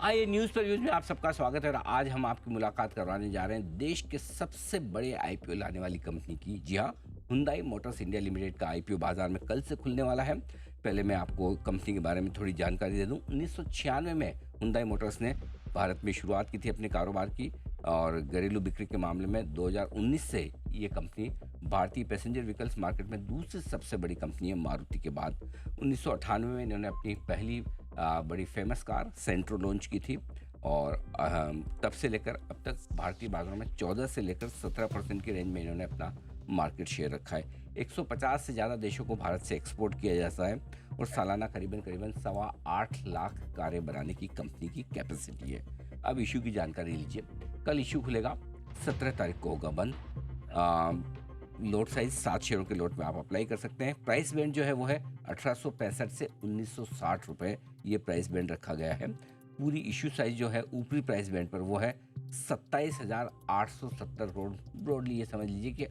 आइए न्यूज़ पर व्यूज में आप सबका स्वागत है और आज हम आपकी मुलाकात करवाने जा रहे हैं देश के सबसे बड़े आईपीओ लाने वाली कंपनी की। जी हाँ, हुंडई मोटर्स इंडिया लिमिटेड का आईपीओ बाजार में कल से खुलने वाला है। पहले मैं आपको कंपनी के बारे में थोड़ी जानकारी दे दूं। 1996 में हुंडई मोटर्स ने भारत में शुरुआत की थी अपने कारोबार की और घरेलू बिक्री के मामले में 2019 से ये कंपनी भारतीय पैसेंजर व्हीकल्स मार्केट में दूसरी सबसे बड़ी कंपनी है मारुति के बाद। 1998 में इन्होंने अपनी पहली बड़ी फेमस कार सेंट्रो लॉन्च की थी और तब से लेकर अब तक भारतीय बाजारों में 14 से लेकर 17% की रेंज में इन्होंने अपना मार्केट शेयर रखा है। 150 से ज़्यादा देशों को भारत से एक्सपोर्ट किया जाता है और सालाना करीबन करीबन 8.25 लाख कारें बनाने की कंपनी की कैपेसिटी है। अब इशू की जानकारी लीजिए। कल इशू खुलेगा, 17 तारीख को होगा बंद। लोट साइज 7 शेयरों के लोट में आप अप्लाई कर सकते हैं। प्राइस बैंड जो है वो है 1865 से 1960 रुपये, ये प्राइस बैंड रखा गया है। पूरी इशू साइज जो है ऊपरी प्राइस बैंड पर वो है 27,870 करोड़। ब्रॉडली ये समझ लीजिए कि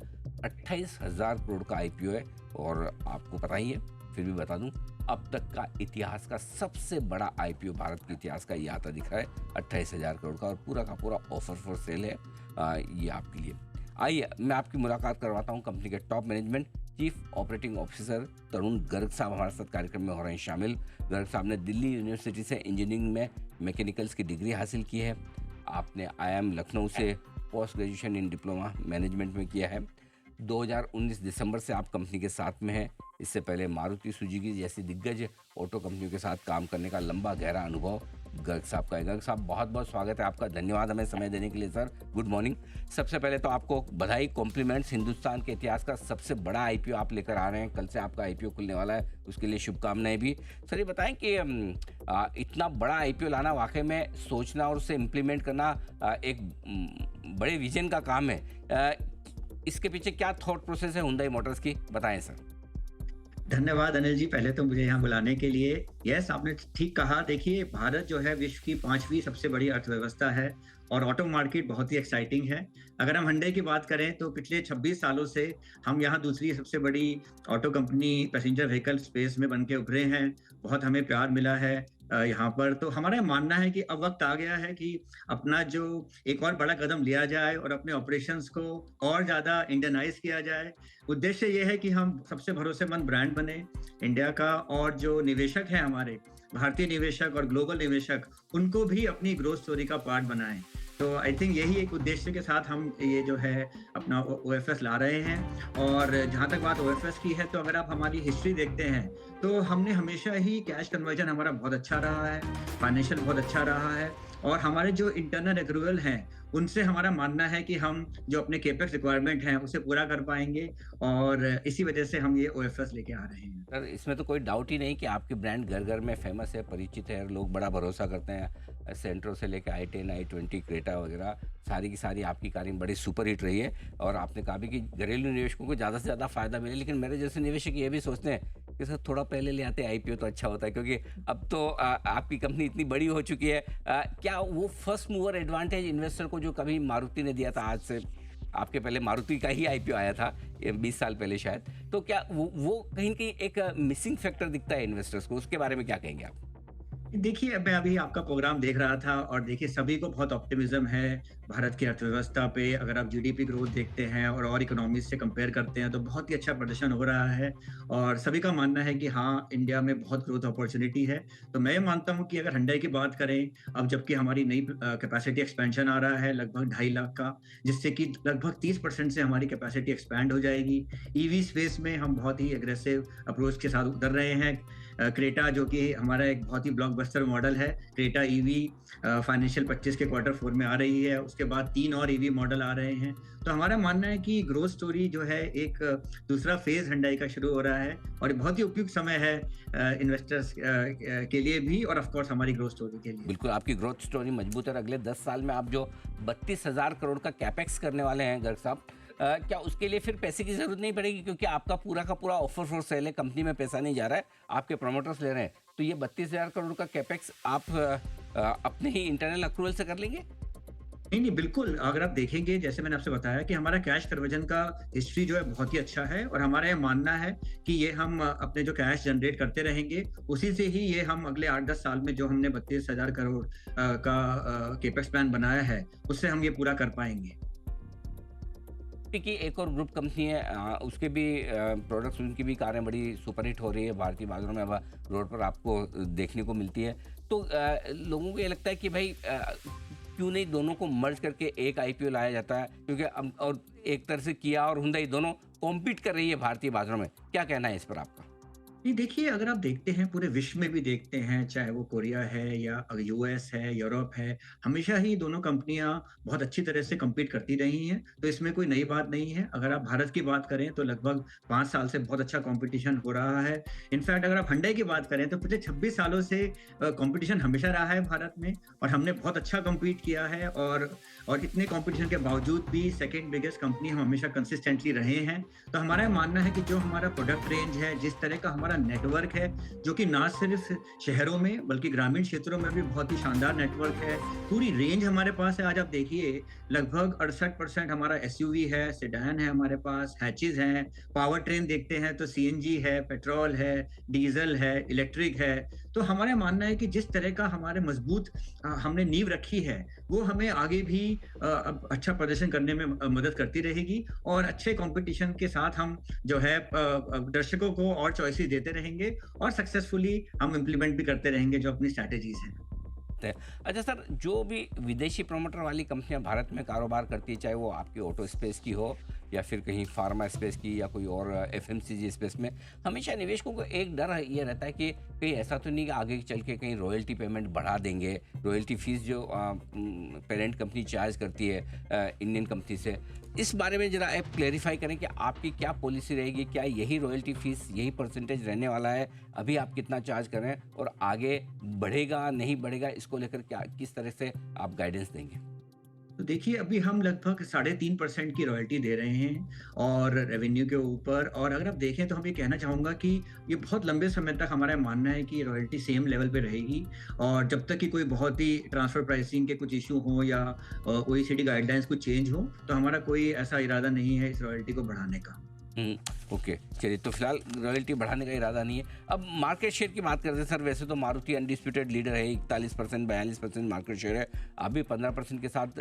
28,000 करोड़ का आईपीओ है और आपको पता ही है, फिर भी बता दूं, अब तक का इतिहास का सबसे बड़ा आईपीओ भारत के इतिहास का ये आता दिख रहा है 28,000 करोड़ का और पूरा का पूरा ऑफर फॉर सेल है ये आपके लिए। आइए मैं आपकी मुलाकात करवाता हूं कंपनी के top management. Chief operating officer Tarun Garg साहब हमारे साथ कार्यक्रम में हो रहे हैं शामिल। गर्ग साहब ने दिल्ली यूनिवर्सिटी से इंजीनियरिंग में मैकेनिकल्स की डिग्री हासिल की है। आपने आईआईएम लखनऊ से post graduation in diploma management में किया है। 2019 दिसंबर से आप कंपनी के साथ में हैं। इससे पहले मारुति सुजुकी जैसी दिग्गज ऑटो कंपनियों के साथ काम करने का लंबा गहरा अनुभव गर्ग साहब का है। गर्ग साहब, बहुत बहुत स्वागत है आपका। धन्यवाद हमें समय देने के लिए सर। Good morning. सबसे पहले तो आपको बधाई, कॉम्प्लीमेंट्स। हिंदुस्तान के इतिहास का सबसे बड़ा आईपीओ आप लेकर आ रहे हैं। कल से आपका आईपीओ खुलने वाला है, उसके लिए शुभकामनाएं भी। सर ये बताएं कि इतना बड़ा आईपीओ लाना वाकई में सोचना और उसे इम्प्लीमेंट करना एक बड़े विजन का काम है। इसके पीछे क्या थॉट प्रोसेस है हुंडई मोटर्स की, बताएं सर। धन्यवाद अनिल जी, पहले तो मुझे यहाँ बुलाने के लिए। यस, आपने ठीक कहा। देखिए, भारत जो है विश्व की 5वीं सबसे बड़ी अर्थव्यवस्था है और ऑटो मार्केट बहुत ही एक्साइटिंग है। अगर हम हुंडई की बात करें तो पिछले 26 सालों से हम यहाँ दूसरी सबसे बड़ी auto company passenger vehicle space में बन के उभरे हैं। बहुत हमें प्यार मिला है यहाँ पर। तो हमारा मानना है कि अब वक्त आ गया है कि अपना जो एक और बड़ा कदम लिया जाए और अपने ऑपरेशंस को और ज़्यादा इंडियनाइज किया जाए। उद्देश्य ये है कि हम सबसे भरोसेमंद ब्रांड बने इंडिया का, और जो निवेशक हैं हमारे भारतीय निवेशक और ग्लोबल निवेशक, उनको भी अपनी ग्रोथ स्टोरी का पार्ट बनाएं। तो आई थिंक यही एक उद्देश्य के साथ हम ये जो है अपना ओएफएस ला रहे हैं। और जहाँ तक बात ओएफएस की है, तो अगर आप हमारी हिस्ट्री देखते हैं तो हमने हमेशा ही कैश कन्वर्जन हमारा बहुत अच्छा रहा है, फाइनेंशियल बहुत अच्छा रहा है, और हमारे जो इंटरनल एक्रूवल हैं उनसे हमारा मानना है कि हम जो अपने केपेक्स रिक्वायरमेंट हैं उसे पूरा कर पाएंगे, और इसी वजह से हम ये ओएफएस लेके आ रहे हैं। सर इसमें तो कोई डाउट ही नहीं कि आपकी ब्रांड घर घर में फेमस है, परिचित है, लोग बड़ा भरोसा करते हैं। सेंट्रो से लेकर i10, i20, क्रेटा वगैरह सारी की सारी आपकी कारें बड़ी सुपर हिट रही है। और आपने कहा भी कि घरेलू निवेशकों को ज़्यादा से ज़्यादा फायदा मिले, लेकिन मेरे जैसे निवेशक ये भी सोचते हैं कि सर थोड़ा पहले ले आते आईपीओ तो अच्छा होता है, क्योंकि अब तो आपकी कंपनी इतनी बड़ी हो चुकी है। क्या वो फर्स्ट मूवर एडवांटेज इन्वेस्टर को जो कभी मारुति ने दिया था, आज से आपके पहले मारुति का ही आईपीओ आया था 20 साल पहले शायद, तो क्या वो कहीं ना कहीं एक मिसिंग फैक्टर दिखता है इन्वेस्टर्स को? उसके बारे में क्या कहेंगे आप? देखिए, मैं अभी आपका प्रोग्राम देख रहा था और देखिए सभी को बहुत ऑप्टिमिज्म है भारत की अर्थव्यवस्था पे। अगर आप जीडीपी ग्रोथ देखते हैं और इकोनॉमीज से कंपेयर करते हैं तो बहुत ही अच्छा प्रदर्शन हो रहा है, और सभी का मानना है कि हाँ, इंडिया में बहुत ग्रोथ अपॉर्चुनिटी है। तो मैं मानता हूँ कि अगर हुंडई की बात करें, अब जबकि हमारी नई कैपेसिटी एक्सपेंशन आ रहा है लगभग 2.5 लाख का, जिससे कि लगभग 30% से हमारी कैपेसिटी एक्सपैंड हो जाएगी। ईवी स्पेस में हम बहुत ही एग्रेसिव अप्रोच के साथ उतर रहे हैं। क्रेटा जो कि हमारा एक बहुत ही ब्लॉकबस्टर मॉडल है, क्रेटा ईवी फाइनेंशियल 25 के Q4 में आ रही है। उसके बाद 3 और ईवी मॉडल आ रहे हैं। तो हमारा मानना है कि ग्रोथ स्टोरी जो है एक दूसरा फेज हुंडई का शुरू हो रहा है, और बहुत ही उपयुक्त समय है इन्वेस्टर्स के लिए भी, और ऑफ कोर्स हमारी ग्रोथ स्टोरी के लिए। बिल्कुल, आपकी ग्रोथ स्टोरी मजबूत है। अगले 10 साल में आप जो 32,000 करोड़ का कैपेक्स करने वाले हैं गर्ग साहब, क्या उसके लिए फिर पैसे की जरूरत नहीं पड़ेगी? क्योंकि आपका पूरा का पूरा ऑफर फॉर सेल है, कंपनी में पैसा नहीं जा रहा है, आपके प्रमोटर्स ले रहे हैं। तो ये 32,000 करोड़ का कैपेक्स आप अपने ही इंटरनल अक्रूवल से कर लेंगे? नहीं, नहीं, बिल्कुल। अगर आप देखेंगे जैसे मैंने आपसे बताया कि हमारा कैश कन्वर्जन का हिस्ट्री जो है बहुत ही अच्छा है और हमारा ये मानना है कि ये हम अपने जो कैश जनरेट करते रहेंगे, उसी से ही ये हम अगले 8-10 साल में जो हमने 32,000 करोड़ का कैपेक्स प्लान बनाया है, उससे हम ये पूरा कर पाएँगे। देखिए एक और ग्रुप कंपनी है उसके भी प्रोडक्ट्स उनकी भी कारें बड़ी सुपरहिट हो रही है भारतीय बाजारों में, अब रोड पर आपको देखने को मिलती है। तो लोगों को ये लगता है कि भाई क्यों नहीं दोनों को मर्ज करके एक आईपीओ लाया जाता है, क्योंकि अब और एक तरह से किया और हुंडई दोनों कॉम्पीट कर रही है भारतीय बाजारों में। क्या कहना है इस पर आपका? नहीं, देखिए, अगर आप देखते हैं पूरे विश्व में भी देखते हैं, चाहे वो कोरिया है या यूएस है, यूरोप है, हमेशा ही दोनों कंपनियां बहुत अच्छी तरह से compete करती रही हैं, तो इसमें कोई नई बात नहीं है। अगर आप भारत की बात करें तो लगभग 5 साल से बहुत अच्छा कंपटीशन हो रहा है। इनफैक्ट अगर आप हुंडई की बात करें तो पिछले 26 सालों से कंपटीशन हमेशा रहा है भारत में और हमने बहुत अच्छा compete किया है और इतने कंपटीशन के बावजूद भी सेकंड बिगेस्ट कंपनी हम हमेशा कंसिस्टेंटली रहे हैं। तो हमारा मानना है कि जो हमारा प्रोडक्ट रेंज है, जिस तरह का हमारा नेटवर्क है, जो कि ना सिर्फ शहरों में बल्कि ग्रामीण क्षेत्रों में भी बहुत ही शानदार नेटवर्क है। पूरी रेंज हमारे पास है। आज आप देखिए लगभग 68% हमारा एसयूवी है, सेडान है हमारे पास, हैचेस हैं, पावर ट्रेन देखते हैं तो सीएनजी है, पेट्रोल है, डीजल है, इलेक्ट्रिक है। तो हमारा मानना है कि जिस तरह का हमारे मजबूत हमने नींव रखी है, वो हमें आगे भी अब अच्छा प्रदर्शन करने में मदद करती रहेगी और अच्छे कंपटीशन के साथ हम जो है दर्शकों को और चॉइसेस देते रहेंगे और सक्सेसफुली हम इम्प्लीमेंट भी करते रहेंगे जो अपनी स्ट्रैटेजीज हैं। है। अच्छा सर, जो भी विदेशी प्रमोटर वाली कंपनियां भारत में कारोबार करती है, चाहे वो आपकी ऑटो स्पेस की हो या फिर कहीं फार्मा स्पेस की या कोई और एफएमसीजी स्पेस में, हमेशा निवेशकों को एक डर ये रहता है कि कहीं ऐसा तो नहीं कि आगे चल के कहीं रॉयल्टी पेमेंट बढ़ा देंगे, रॉयल्टी फीस जो पेरेंट कंपनी चार्ज करती है इंडियन कंपनी से। इस बारे में ज़रा आप क्लेरिफाई करें कि आपकी क्या पॉलिसी रहेगी, क्या यही रॉयल्टी फीस यही परसेंटेज रहने वाला है, अभी आप कितना चार्ज कर रहे हैं और आगे बढ़ेगा नहीं बढ़ेगा, इसको लेकर क्या किस तरह से आप गाइडेंस देंगे? तो देखिए, अभी हम लगभग 3.5% की रॉयल्टी दे रहे हैं और रेवेन्यू के ऊपर। और अगर आप देखें तो हम ये कहना चाहूँगा कि ये बहुत लंबे समय तक हमारा मानना है कि रॉयल्टी सेम लेवल पे रहेगी और जब तक कि कोई बहुत ही ट्रांसफर प्राइसिंग के कुछ इश्यू हो या ओईसीडी गाइडलाइंस कुछ चेंज हो, तो हमारा कोई ऐसा इरादा नहीं है इस रॉयल्टी को बढ़ाने का। ओके, चलिए, तो फिलहाल रॉयल्टी बढ़ाने का इरादा नहीं है। अब मार्केट शेयर की बात करते हैं सर। वैसे तो मारुति अनडिस्प्यूटेड लीडर है, 41% 42% मार्केट शेयर है, अभी 15% के साथ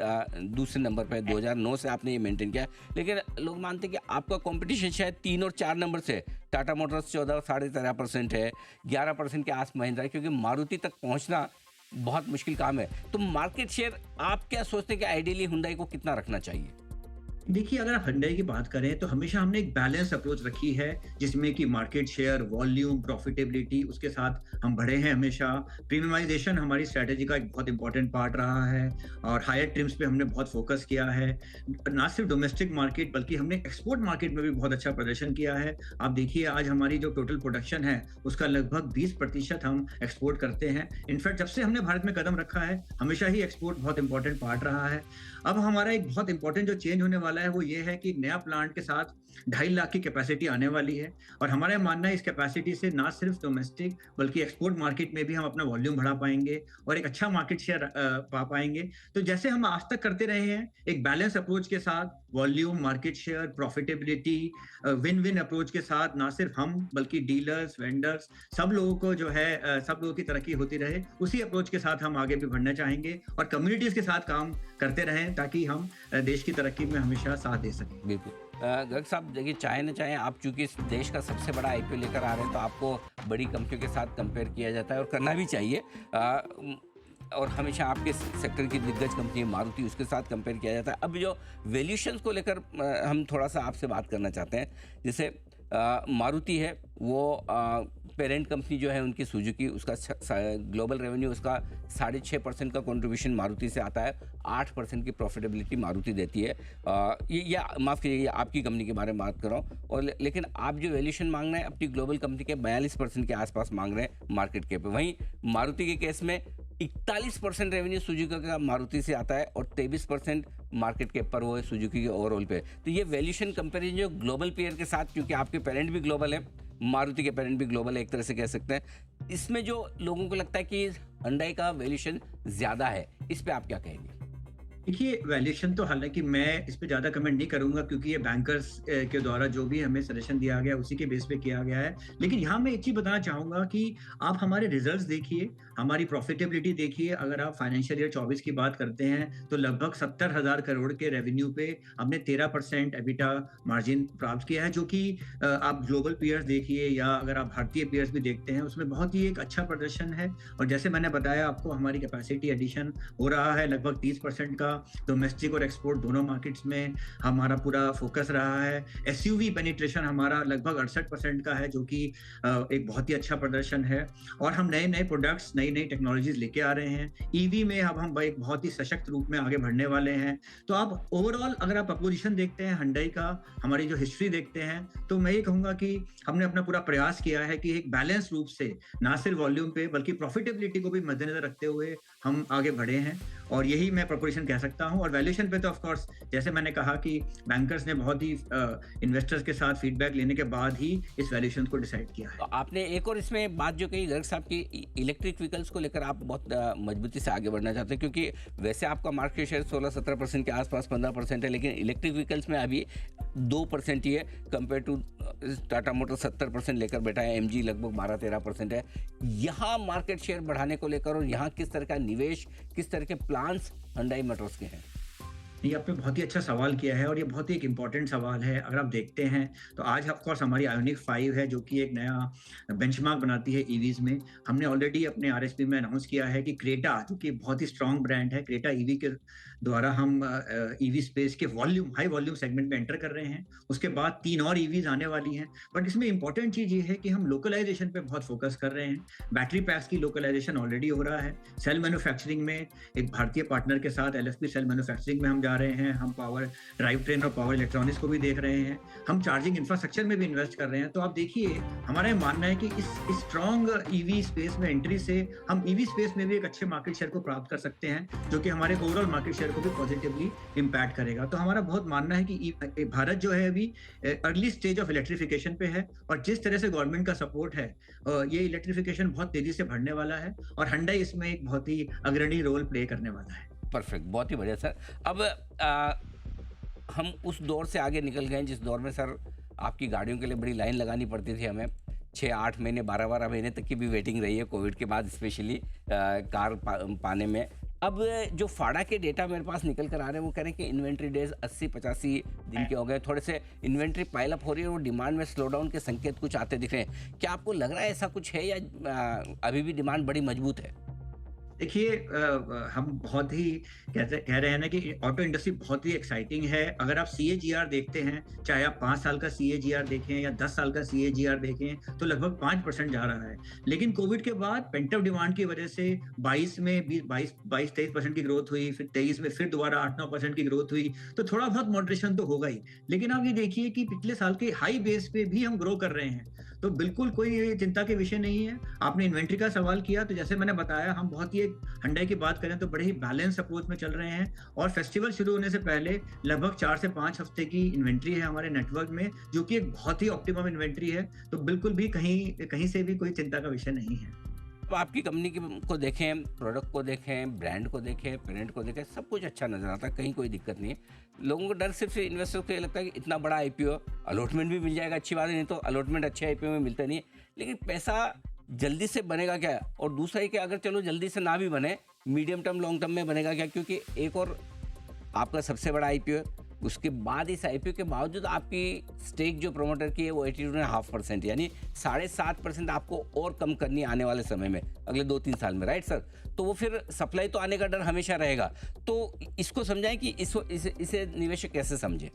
दूसरे नंबर पर है। 2009 से आपने ये मेंटेन किया है, लेकिन लोग मानते हैं कि आपका कंपटीशन शायद 3 और 4 नंबर से टाटा मोटर्स 14 साढ़े 13% है, 11% के आस महिंद्रा है, क्योंकि मारुति तक पहुँचना बहुत मुश्किल काम है। तो मार्केट शेयर आप क्या सोचते हैं कि आइडियली हुंडई को कितना रखना चाहिए? देखिए, अगर आप हुंडई की बात करें तो हमेशा हमने एक बैलेंस अप्रोच रखी है जिसमें कि मार्केट शेयर, वॉल्यूम, प्रॉफिटेबिलिटी उसके साथ हम बढ़े हैं हमेशा। प्रीमियमाइजेशन हमारी स्ट्रैटेजी का एक बहुत इंपॉर्टेंट पार्ट रहा है और हायर ट्रिम्स पे हमने बहुत फोकस किया है। ना सिर्फ डोमेस्टिक मार्केट बल्कि हमने एक्सपोर्ट मार्केट में भी बहुत अच्छा प्रदर्शन किया है। आप देखिए आज हमारी जो टोटल प्रोडक्शन है उसका लगभग 20% हम एक्सपोर्ट करते हैं। इनफैक्ट जब से हमने भारत में कदम रखा है हमेशा ही एक्सपोर्ट बहुत इंपॉर्टेंट पार्ट रहा है। अब हमारा एक बहुत इंपॉर्टेंट जो चेंज होने वाला है वो ये है कि नया प्लांट के साथ 2.5 लाख की कैपेसिटी आने वाली है और हमारा मानना है इस कैपेसिटी से ना सिर्फ डोमेस्टिक बल्कि एक्सपोर्ट मार्केट में भी हम अपना वॉल्यूम बढ़ा पाएंगे और एक अच्छा मार्केट शेयर पा पाएंगे। तो जैसे हम आज तक करते रहे हैं, एक बैलेंस अप्रोच के साथ volume, market share, profitability, win win approach के साथ ना सिर्फ हम बल्कि डीलर्स, वेंडर्स, सब लोगों को जो है सब लोगों की तरक्की होती रहे, उसी अप्रोच के साथ हम आगे भी बढ़ना चाहेंगे और कम्युनिटीज के साथ काम करते रहें ताकि हम देश की तरक्की में हमेशा साथ दे सकें। बिल्कुल। गर्ग साहब, देखिए, चाहे ना चाहे आप चूंकि इस देश का सबसे बड़ा आईपीओ लेकर आ रहे हैं, तो आपको बड़ी कंपनियों के साथ कंपेयर किया जाता है और करना भी चाहिए। और हमेशा आपके सेक्टर की दिग्गज कंपनी मारुति, उसके साथ कंपेयर किया जाता है। अब जो वैल्यूएशंस को लेकर हम थोड़ा सा आपसे बात करना चाहते हैं। जैसे मारुति है वो पेरेंट कंपनी जो है उनकी सुजुकी, उसका ग्लोबल रेवेन्यू उसका 6.5% का कंट्रीब्यूशन मारुति से आता है, 8% की प्रॉफिटेबिलिटी मारुति देती है। ये माफ़ कीजिए, आपकी कंपनी के बारे में बात कर रहा हूँ। और लेकिन आप जो वैल्यूएशन मांग रहे हैं अपनी ग्लोबल कंपनी के 42% के आसपास मांग रहे हैं मार्केट कैप पे। वहीं मारुति के केस में 41% रेवेन्यू सुजुकी का मारुति से आता है और 23% मार्केट कैप पर वो है सुजुकी के ओवरऑल पे। तो ये वैल्यूएशन कंपैरिजन जो ग्लोबल पेयर के साथ, क्योंकि आपके पेरेंट भी ग्लोबल है, मारुति के पेरेंट भी ग्लोबल है, एक तरह से कह सकते हैं, इसमें जो लोगों को लगता है कि हुंडई का वैल्यूएशन ज़्यादा है, इस पे आप क्या कहेंगे? देखिए, वैल्यूएशन तो हालाँकि मैं इस पे ज़्यादा कमेंट नहीं करूँगा क्योंकि ये बैंकर्स के द्वारा जो भी हमें सजेशन दिया गया है, उसी के बेस पे किया गया है। लेकिन यहाँ मैं एक चीज़ बताना चाहूँगा कि आप हमारे रिज़ल्ट्स देखिए, हमारी प्रॉफ़िटेबिलिटी देखिए, अगर आप फाइनेंशियल ईयर 24 की बात करते हैं, तो लगभग 70,000 करोड़ के रेवेन्यू पे हमने 13% एबिटा मार्जिन प्राप्त किया है, जो कि आप ग्लोबल पीयर्स देखिए या अगर आप भारतीय पीयर्स भी देखते हैं, उसमें बहुत ही एक अच्छा प्रदर्शन है। और जैसे मैंने बताया आपको, हमारी कैपेसिटी एडिशन हो रहा है लगभग 30% का। डोमेस्टिक और एक्सपोर्ट दोनों मार्केट्स में हमारा पूरा फोकस रहा है। एसयूवी पेनिट्रेशन हमारा लगभग 68% का है, जो कि एक बहुत ही अच्छा प्रदर्शन है। और हम नए-नए प्रोडक्ट्स, नई-नई टेक्नोलॉजीज़ लेके आ रहे हैं। ईवी में अब हम एक बहुत ही सशक्त रूप में आगे बढ़ने वाले हैं। तो आप ओवरऑल अगर आप अपोज़िशन देखते हैं हुंडई का, हमारी जो हिस्ट्री देखते हैं, तो मैं ये कहूँगा कि हमने अपना पूरा प्रयास किया है कि एक बैलेंस रूप से ना सिर्फ वॉल्यूम पे बल्कि प्रॉफिटेबिलिटी को भी मद्देनज़र रखते हुए हम आगे बढ़े हैं। और यही मैं प्रोपोज़िशन कह सकता हूँ। और वैल्यूएशन पे तो ऑफ कोर्स जैसे मैंने कहा कि बैंकर्स ने बहुत ही इन्वेस्टर्स के साथ फीडबैक लेने के बाद ही इस वैल्यूएशन को डिसाइड किया है। तो आपने एक और इसमें बात जो कही गर्ग साहब की, इलेक्ट्रिक व्हीकल्स को लेकर आप बहुत मजबूती से आगे बढ़ना चाहते हैं, क्योंकि वैसे आपका मार्केट शेयर 16-17% के आसपास, 15% है, लेकिन इलेक्ट्रिक व्हीकल्स में अभी 2% ही है कंपेयर टू टाटा मोटर 70% लेकर बैठा है, एमजी लगभग 12-13% है। यहाँ मार्केट शेयर बढ़ाने को लेकर और यहाँ किस तरह का निवेश, किस तरह के प्लान्स हुंडई मोटर्स के हैं? ये आपने बहुत ही अच्छा सवाल किया है और ये बहुत ही एक इम्पोर्टेंट सवाल है। अगर आप देखते हैं तो आज ऑफ कोर्स हमारी आयोनिक 5 है, जो कि एक नया बेंचमार्क बनाती है ईवीज़ में। हमने ऑलरेडी अपने आरएसपी में अनाउंस किया है कि क्रेटा, जो कि बहुत ही स्ट्रॉन्ग ब्रांड है, क्रेटा ईवी के द्वारा हम ईवी स्पेस के हाई वॉल्यूम सेगमेंट में एंटर कर रहे हैं। उसके बाद 3 और ईवीज़ आने वाली हैं। बट इसमें इम्पोर्टेंट चीज़ ये है कि हम लोकलाइज़ेशन पे बहुत फोकस कर रहे हैं। बैटरी पैक्स की लोकलाइज़ेशन ऑलरेडी हो रहा है। सेल मैन्युफैक्चरिंग में एक भारतीय पार्टनर के साथ एलएफपी सेल मैन्युफैक्चरिंग में हम जा रहे हैं। हम पावर ड्राइव ट्रेन और पावर इलेक्ट्रॉनिक्स को भी देख रहे हैं। हम चार्जिंग इंफ्रास्ट्रक्चर में भी इन्वेस्ट कर रहे हैं। तो आप देखिए, हमारा ये मानना है कि इस स्ट्रॉन्ग ईवी स्पेस में एंट्री से हम ईवी स्पेस में भी एक अच्छे मार्केट शेयर को प्राप्त कर सकते हैं, जो कि हमारे ओवरऑल मार्केट शेयर को भी पॉजिटिवली इम्पैक्ट करेगा। तो हमारा बहुत मानना है कि भारत जो है अभी अर्ली स्टेज ऑफ इलेक्ट्रिफिकेशन पे है और जिस तरह से गवर्नमेंट का सपोर्ट है, ये इलेक्ट्रिफिकेशन बहुत तेजी से बढ़ने वाला है और हुंडई इसमें एक बहुत ही अग्रणी रोल प्ले करने वाला है। परफेक्ट, बहुत ही बढ़िया सर। अब हम उस दौर से आगे निकल गए हैं जिस दौर में सर आपकी गाड़ियों के लिए बड़ी लाइन लगानी पड़ती थी हमें, 6-8 महीने, 12-12 महीने तक की भी वेटिंग रही है कोविड के बाद, स्पेशली कार पाने में। अब जो फाड़ा के डेटा मेरे पास निकल कर आ रहे हैं, वो कह रहे हैं कि इन्वेंट्री डेज 80-85 दिन के हो गए, थोड़े से इन्वेंट्री पाइल अप हो रही है और डिमांड में स्लो डाउन के संकेत कुछ आते दिख रहे हैं। क्या आपको लग रहा है ऐसा कुछ है, या अभी भी डिमांड बड़ी मजबूत है? देखिए, हम बहुत ही कह रहे हैं ना कि ऑटो इंडस्ट्री बहुत ही एक्साइटिंग है। अगर आप सीएजीआर देखते हैं, चाहे आप 5 साल का सीएजीआर देखें या 10 साल का सीएजीआर देखें, तो लगभग 5% जा रहा है। लेकिन कोविड के बाद पेंट अप डिमांड की वजह से 22 में 22-23% की ग्रोथ हुई, फिर 23 में फिर दोबारा 8-9% की ग्रोथ हुई, तो थोड़ा बहुत मॉडरेशन तो होगा ही। लेकिन आप ये देखिए कि पिछले साल के हाई बेस पे भी हम ग्रो कर रहे हैं, तो बिल्कुल कोई चिंता के विषय नहीं है। आपने इन्वेंट्री का सवाल किया, तो जैसे मैंने बताया, हम बहुत ही हुंडई की बात करें तो बड़े ही बैलेंस अप्रोच में चल रहे हैं और फेस्टिवल शुरू होने से पहले लगभग 4 से 5 हफ्ते की इन्वेंट्री है हमारे नेटवर्क में, जो कि एक बहुत ही ऑप्टिमम इन्वेंट्री है। तो बिल्कुल भी कहीं कहीं से भी कोई चिंता का विषय नहीं है। तो आपकी कंपनी को देखें, प्रोडक्ट को देखें, ब्रांड को देखें, पेरेंट को देखें, सब कुछ अच्छा नजर आता है, कहीं कोई दिक्कत नहीं है। लोगों को डर सिर्फ इन्वेस्टर्स को ये लगता है कि इतना बड़ा आईपीओ, अलॉटमेंट भी मिल जाएगा, अच्छी बात है, नहीं तो अलॉटमेंट अच्छे आईपीओ में मिलता नहीं है। लेकिन पैसा जल्दी से बनेगा क्या, और दूसरा है कि अगर चलो जल्दी से ना भी बने, मीडियम टर्म लॉन्ग टर्म में बनेगा क्या, क्योंकि एक और आपका सबसे बड़ा आईपीओ है, उसके बाद इस आईपीओ के बावजूद आपकी स्टेक जो प्रोमोटर की है वो 82.5%, यानी 7.5% आपको और कम करनी आने वाले समय में, अगले 2-3 साल में, राइट सर? तो वो फिर सप्लाई तो आने का डर हमेशा रहेगा। तो इसको समझाएं कि इसे निवेशक कैसे समझे?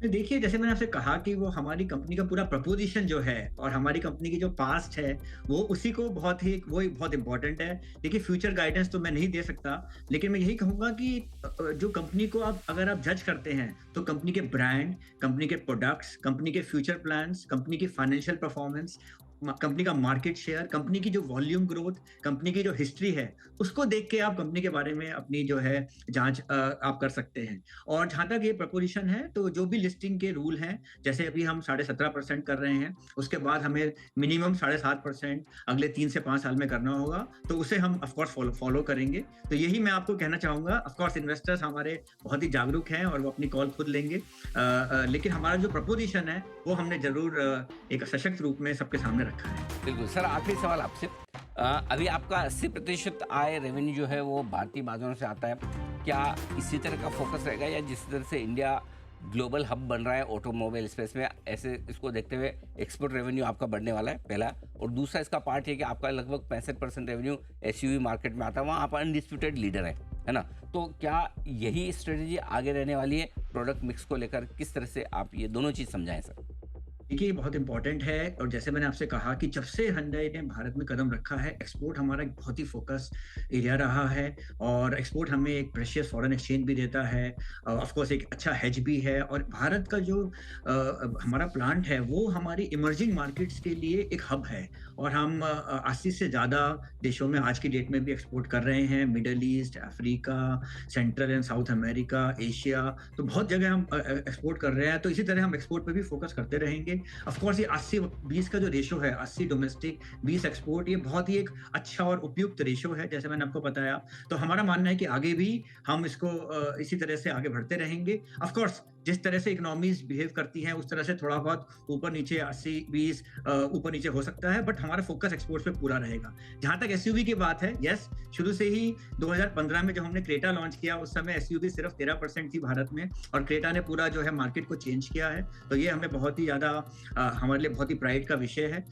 देखिए, जैसे मैंने आपसे कहा कि वो हमारी कंपनी का पूरा प्रपोजिशन जो है और हमारी कंपनी की जो पास्ट है, वो उसी को बहुत इंपॉर्टेंट है। देखिए, फ्यूचर गाइडेंस तो मैं नहीं दे सकता, लेकिन मैं यही कहूँगा कि जो कंपनी को अगर आप जज करते हैं, तो कंपनी के ब्रांड, कंपनी के प्रोडक्ट्स, कंपनी के फ्यूचर प्लान्स, कंपनी की फाइनेंशियल परफॉर्मेंस, कंपनी का मार्केट शेयर, कंपनी की जो वॉल्यूम ग्रोथ, कंपनी की जो हिस्ट्री है, उसको देख के आप कंपनी के बारे में अपनी जो है जांच आप कर सकते हैं। और जहाँ तक ये प्रपोजिशन है, तो जो भी लिस्टिंग के रूल हैं, जैसे अभी हम 17.5% कर रहे हैं, उसके बाद हमें मिनिमम 7.5% अगले 3 से 5 साल में करना होगा, तो उसे हम ऑफ कोर्स फॉलो करेंगे। तो यही मैं आपको कहना चाहूँगा। ऑफ कोर्स इन्वेस्टर्स हमारे बहुत ही जागरूक हैं और वो अपनी कॉल खुद लेंगे। लेकिन हमारा जो प्रपोजिशन है, वो हमने ज़रूर एक सशक्त रूप में सबके सामने रखा है। बिल्कुल सर, आखिरी सवाल आपसे। अभी आपका 80% आय रेवेन्यू जो है वो भारतीय बाजारों से आता है। क्या इसी तरह का फोकस रहेगा, या जिस तरह से इंडिया ग्लोबल हब बन रहा है ऑटोमोबाइल स्पेस में, ऐसे इसको देखते हुए एक्सपोर्ट रेवेन्यू आपका बढ़ने वाला है, पहला? और दूसरा इसका पार्ट है कि आपका लगभग 65% रेवेन्यू एसयूवी मार्केट में आता है, वहाँ आप अनडिस्प्यूटेड लीडर है ना? तो क्या यही स्ट्रेटेजी आगे रहने वाली है प्रोडक्ट मिक्स को लेकर? किस तरह से आप ये दोनों चीज़ समझाएं सर? देखिए, ये बहुत इंपॉर्टेंट है। और जैसे मैंने आपसे कहा कि जब से Hyundai ने भारत में कदम रखा है, एक्सपोर्ट हमारा एक बहुत ही फोकस एरिया रहा है। और एक्सपोर्ट हमें एक प्रेशियस फॉरेन एक्सचेंज भी देता है, ऑफ कोर्स एक अच्छा हेज भी है। और भारत का जो हमारा प्लांट है, वो हमारी इमर्जिंग मार्केट्स के लिए एक हब है। और हम 80 से ज़्यादा देशों में आज की डेट में भी एक्सपोर्ट कर रहे हैं, middle east, Africa, central and south America, Asia, तो बहुत जगह हम एक्सपोर्ट कर रहे हैं। तो इसी तरह हम एक्सपोर्ट पे भी फोकस करते रहेंगे। ऑफ कोर्स ये 80-20 का जो रेशो है, 80 डोमेस्टिक 20 एक्सपोर्ट, ये बहुत ही एक अच्छा और उपयुक्त रेशो है, जैसे मैंने आपको बताया। तो हमारा मानना है कि आगे भी हम इसको इसी तरह से आगे बढ़ते रहेंगे। ऑफ कोर्स जिस तरह से इकोनॉमीज बिहेव करती हैं, उस तरह से थोड़ा बहुत ऊपर नीचे 80-20 ऊपर नीचे हो सकता है, बट हमारा फोकस एक्सपोर्ट्स पे पूरा रहेगा। जहां तक एसयूवी की बात है, यस, शुरू से ही 2015 में जब हमने क्रेटा लॉन्च किया, उस समय एसयूवी सिर्फ 13% थी भारत में, और क्रेटा ने पूरा जो है मार्केट को चेंज किया है। तो ये हमें बहुत ही ज्यादा हमारे लिए बहुत ही प्राइड का विषय है।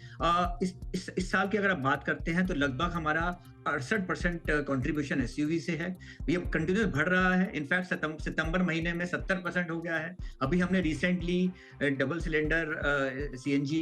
इस साल की अगर आप बात करते हैं, तो लगभग हमारा 68% कंट्रीब्यूशन एसयूवी से है। ये कंटिन्यूस बढ़ रहा है। इनफैक्ट सितंबर महीने में 70% हो गया है। अभी हमने recently double cylinder CNG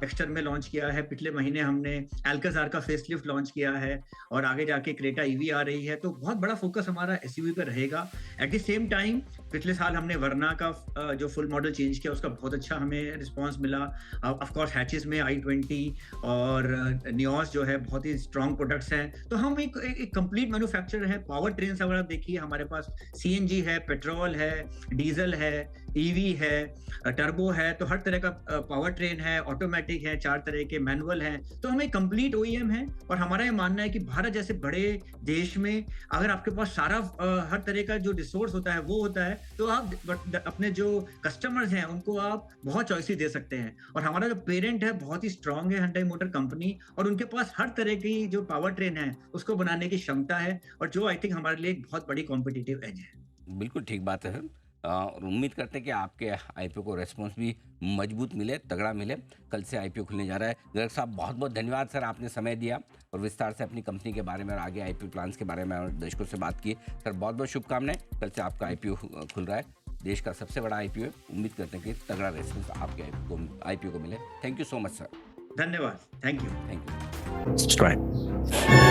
Exter में लॉन्च किया है। पिछले महीने हमने अल्काजार का फेसलिफ्ट लॉन्च किया है, और आगे जाके क्रेटा ईवी आ रही है। तो बहुत बड़ा फोकस हमारा एसयूवी पर रहेगा। एट द सेम टाइम पिछले साल हमने वर्ना का जो फुल मॉडल चेंज किया, उसका बहुत अच्छा हमें रिस्पॉन्स मिला। ऑफ कोर्स हैचेस में i20 और नियोस जो है बहुत ही स्ट्रॉन्ग प्रोडक्ट्स हैं। तो हम एक कंप्लीट मैन्युफैक्चरर है। पावर ट्रेन अगर आप देखिए, हमारे पास सीएनजी है, पेट्रोल है, डीजल है, ईवी है, टर्बो है, तो हर तरह का पावर ट्रेन है, ऑटोमेटिक है, 4 तरह के मैनुअल हैं। तो हम एक कंप्लीट ओईएम है। और हमारा ये मानना है कि भारत जैसे बड़े देश में अगर आपके पास सारा हर तरह का जो रिसोर्स होता है वो होता है, तो आप अपने जो कस्टमर्स हैं उनको आप बहुत चॉइसेस दे सकते हैं। और हमारा जो पेरेंट है बहुत ही स्ट्रांग है, Hyundai मोटर कंपनी, और उनके पास हर तरह की जो पावर ट्रेन है उसको बनाने की क्षमता है, और जो आई थिंक हमारे लिए एक बहुत बड़ी कॉम्पिटिटिव एज है। बिल्कुल ठीक बात है। और उम्मीद करते हैं कि आपके आईपीओ को रेस्पॉन्स भी मजबूत मिले, तगड़ा मिले। कल से आईपीओ खुलने जा रहा है। गर्ग साहब, बहुत बहुत धन्यवाद सर, आपने समय दिया और विस्तार से अपनी कंपनी के बारे में और आगे आईपीओ प्लान्स के बारे में और दर्शकों से बात की। सर बहुत बहुत शुभकामनाएं। कल से आपका आईपीओ खुल रहा है, देश का सबसे बड़ा आईपीओ है। उम्मीद करते हैं कि तगड़ा रेस्पॉन्स आपके आईपीओ को मिले। Thank you so much sir. धन्यवाद। Thank you. Thank you. Stripe.